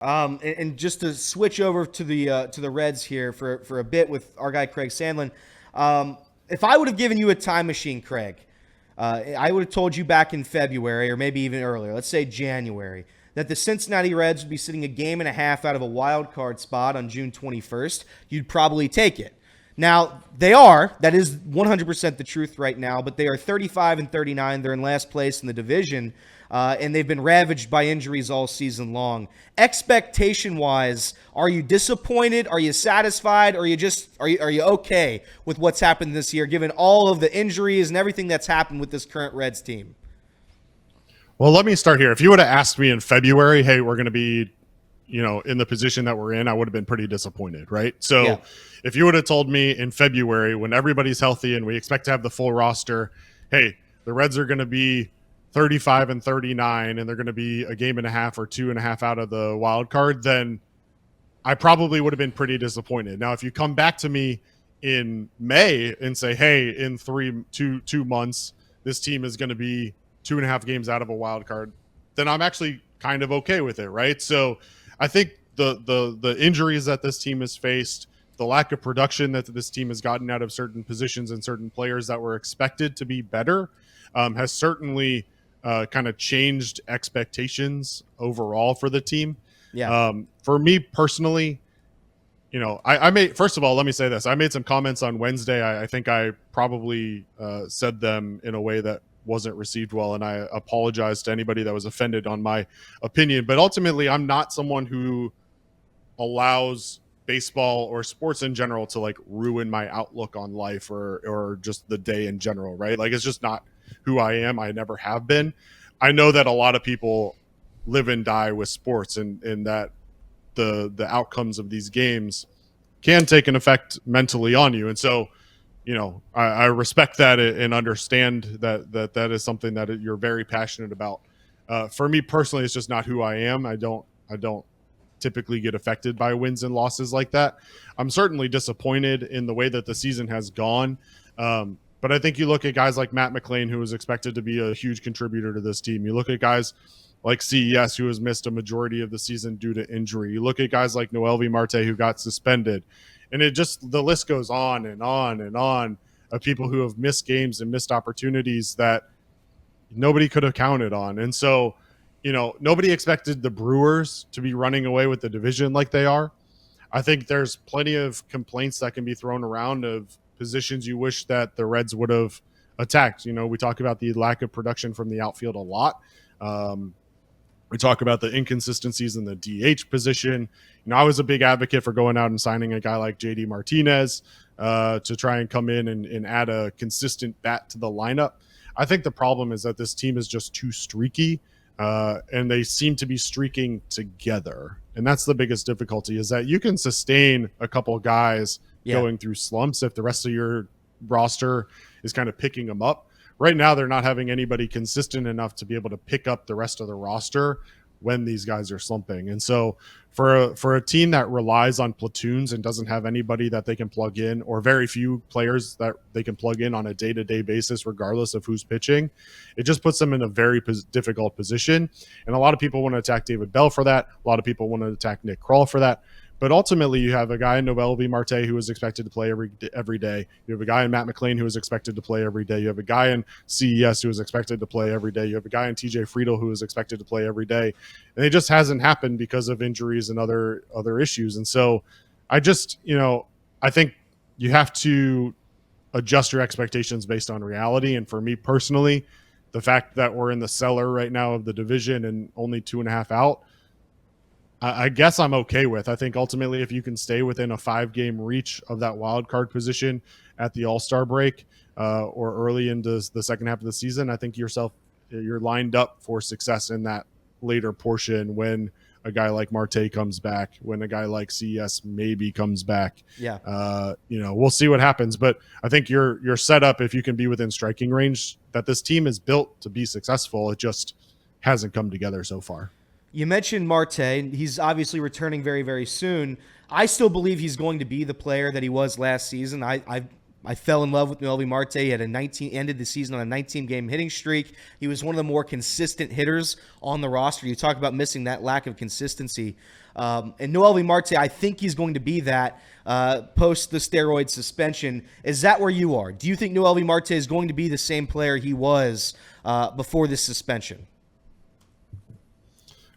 And just to switch over to the Reds here for a bit with our guy Craig Sandlin. If I would have given you a time machine, Craig, I would have told you back in February or maybe even earlier, let's say January, that the Cincinnati Reds would be sitting a game and a half out of a wild card spot on June 21st. You'd probably take it. Now, they are. That is 100% the truth right now, but they are 35 and 39. They're in last place in the division, and they've been ravaged by injuries all season long. Expectation-wise, are you disappointed? Are you satisfied? Or are you okay with what's happened this year, given all of the injuries and everything that's happened with this current Reds team? Well, let me start here. If you would have asked me in February, hey, we're going to be, in the position that we're in, I would have been pretty disappointed, right? So Yeah. if you would have told me in February when everybody's healthy and we expect to have the full roster, hey, the Reds are going to be 35 and 39 and they're going to be a game and a half or two and a half out of the wild card, then I probably would have been pretty disappointed. Now, if you come back to me in May and say, hey, in 2 months, this team is going to be 2.5 games out of a wild card, then I'm actually kind of okay with it, right? So I think the injuries that this team has faced, the lack of production that this team has gotten out of certain positions and certain players that were expected to be better, has certainly kind of changed expectations overall for the team. Yeah. For me personally, I made, first of all, let me say this. I made some comments on Wednesday. I think I probably said them in a way that wasn't received well, and I apologize to anybody that was offended on my opinion. But ultimately, I'm not someone who allows baseball or sports in general to like ruin my outlook on life or just the day in general, right? Like, it's just not who I am. I never have been. I know that a lot of people live and die with sports, and that the outcomes of these games can take an effect mentally on you. And so, I respect that and understand that is something that you're very passionate about. For me personally, it's just not who I am. I don't typically get affected by wins and losses like that. I'm certainly disappointed in the way that the season has gone. But I think you look at guys like Matt McLain, who was expected to be a huge contributor to this team. You look at guys like CES, who has missed a majority of the season due to injury. You look at guys like Noelvi Marte, who got suspended. And the list goes on and on and on of people who have missed games and missed opportunities that nobody could have counted on. And so, nobody expected the Brewers to be running away with the division like they are. I think there's plenty of complaints that can be thrown around of positions you wish that the Reds would have attacked. We talk about the lack of production from the outfield a lot. We talk about the inconsistencies in the DH position. I was a big advocate for going out and signing a guy like JD Martinez to try and come in and add a consistent bat to the lineup. I think the problem is that this team is just too streaky, and they seem to be streaking together. And that's the biggest difficulty, is that you can sustain a couple of guys going through slumps if the rest of your roster is kind of picking them up. Right now, they're not having anybody consistent enough to be able to pick up the rest of the roster when these guys are slumping. And so for a team that relies on platoons and doesn't have anybody that they can plug in, or very few players that they can plug in on a day-to-day basis, regardless of who's pitching, it just puts them in a very difficult position. And a lot of people want to attack David Bell for that. A lot of people want to attack Nick Krall for that. But ultimately, you have a guy in Noelvi Marte who is expected to play every day. You have a guy in Matt McLain who is expected to play every day. You have a guy in CES who is expected to play every day. You have a guy in TJ Friedel who is expected to play every day. And it just hasn't happened because of injuries and other issues. And so I just, I think you have to adjust your expectations based on reality. And for me personally, the fact that we're in the cellar right now of the division and only 2.5 out, I guess I'm okay with. I think ultimately, if you can stay within a 5-game reach of that wild card position at the All-Star break or early into the second half of the season, I think you're lined up for success in that later portion when a guy like Marte comes back, when a guy like CES maybe comes back. Yeah. We'll see what happens, but I think you're set up if you can be within striking range. That this team is built to be successful. It just hasn't come together so far. You mentioned Marte. He's obviously returning very, very soon. I still believe he's going to be the player that he was last season. I I fell in love with Noelvi Marte. He had ended the season on a 19-game hitting streak. He was one of the more consistent hitters on the roster. You talk about missing that lack of consistency. And Noelvi Marte, I think he's going to be that post the steroid suspension. Is that where you are? Do you think Noelvi Marte is going to be the same player he was before this suspension?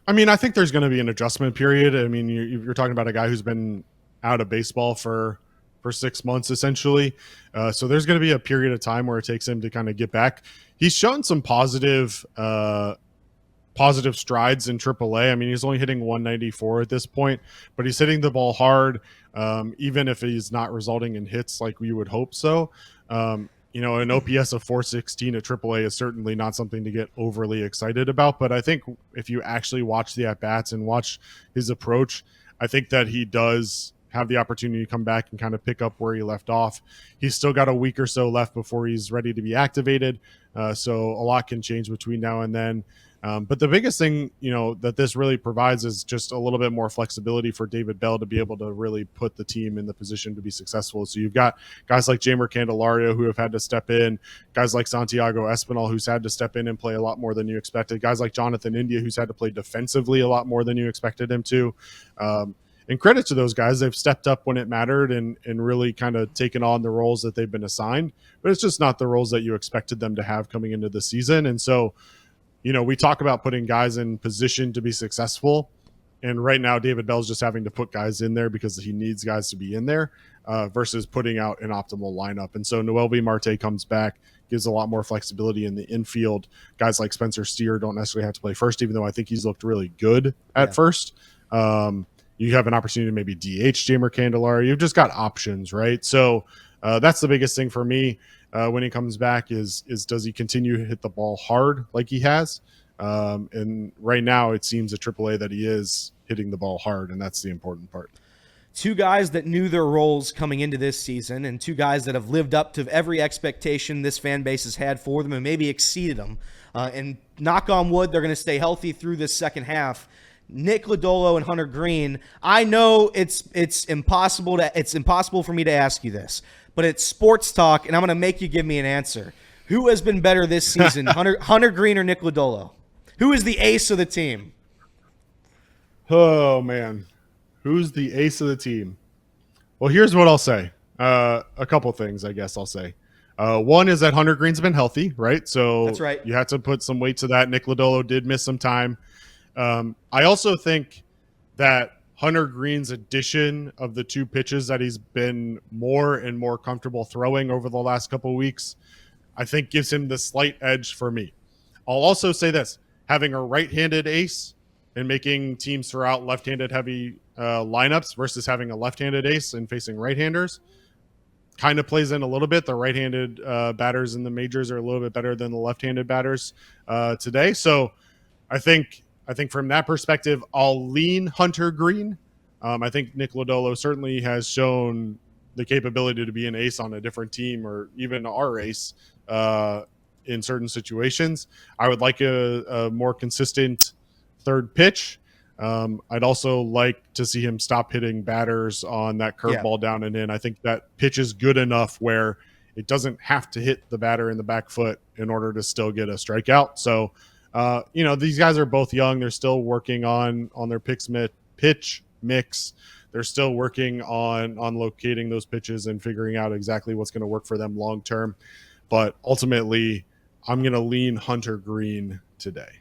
I mean, I think there's going to be an adjustment period. I mean, you're talking about a guy who's been out of baseball for 6 months essentially. So there's going to be a period of time where it takes him to kind of get back. He's shown some positive strides in AAA. I mean, he's only hitting 194 at this point, but he's hitting the ball hard, even if he's not resulting in hits like we would hope so. An OPS of 416 at AAA is certainly not something to get overly excited about. But I think if you actually watch the at-bats and watch his approach, I think that he does have the opportunity to come back and kind of pick up where he left off. He's still got a week or so left before he's ready to be activated. So a lot can change between now and then. But the biggest thing, that this really provides is just a little bit more flexibility for David Bell to be able to really put the team in the position to be successful. So you've got guys like Jeimer Candelario who have had to step in, guys like Santiago Espinal who's had to step in and play a lot more than you expected, guys like Jonathan India who's had to play defensively a lot more than you expected him to. And credit to those guys. They've stepped up when it mattered and really kind of taken on the roles that they've been assigned. But it's just not the roles that you expected them to have coming into the season. And so, we talk about putting guys in position to be successful. And right now, David Bell's just having to put guys in there because he needs guys to be in there versus putting out an optimal lineup. And so Noelvi Marte comes back, gives a lot more flexibility in the infield. Guys like Spencer Steer don't necessarily have to play first, even though I think he's looked really good at first. You have an opportunity to maybe DH Jeimer Candelario. You've just got options, right? So that's the biggest thing for me when he comes back is does he continue to hit the ball hard like he has? And right now it seems at AAA that he is hitting the ball hard, and that's the important part. Two guys that knew their roles coming into this season and two guys that have lived up to every expectation this fan base has had for them and maybe exceeded them. And knock on wood, they're going to stay healthy through this second half. Nick Lodolo and Hunter Greene. I know it's impossible for me to ask you this, but it's sports talk, and I'm going to make you give me an answer. Who has been better this season, Hunter Greene or Nick Lodolo? Who is the ace of the team? Oh, man. Who's the ace of the team? Well, here's what I'll say. A couple things, I guess I'll say. One is that Hunter Greene's been healthy, right? So that's right. You had to put some weight to that. Nick Lodolo did miss some time. I also think that Hunter Greene's addition of the two pitches that he's been more and more comfortable throwing over the last couple of weeks, I think gives him the slight edge for me. I'll also say this, having a right-handed ace and making teams throw out left-handed heavy lineups versus having a left-handed ace and facing right-handers kind of plays in a little bit. The right-handed batters in the majors are a little bit better than the left-handed batters today. So I think from that perspective, I'll lean Hunter Greene. I think Nick Lodolo certainly has shown the capability to be an ace on a different team or even our ace in certain situations. I would like a more consistent third pitch. I'd also like to see him stop hitting batters on that curveball down and in. I think that pitch is good enough where it doesn't have to hit the batter in the back foot in order to still get a strikeout. So, these guys are both young. They're still working on their pitch mix. They're still working on locating those pitches and figuring out exactly what's going to work for them long term. But ultimately, I'm going to lean Hunter Greene today.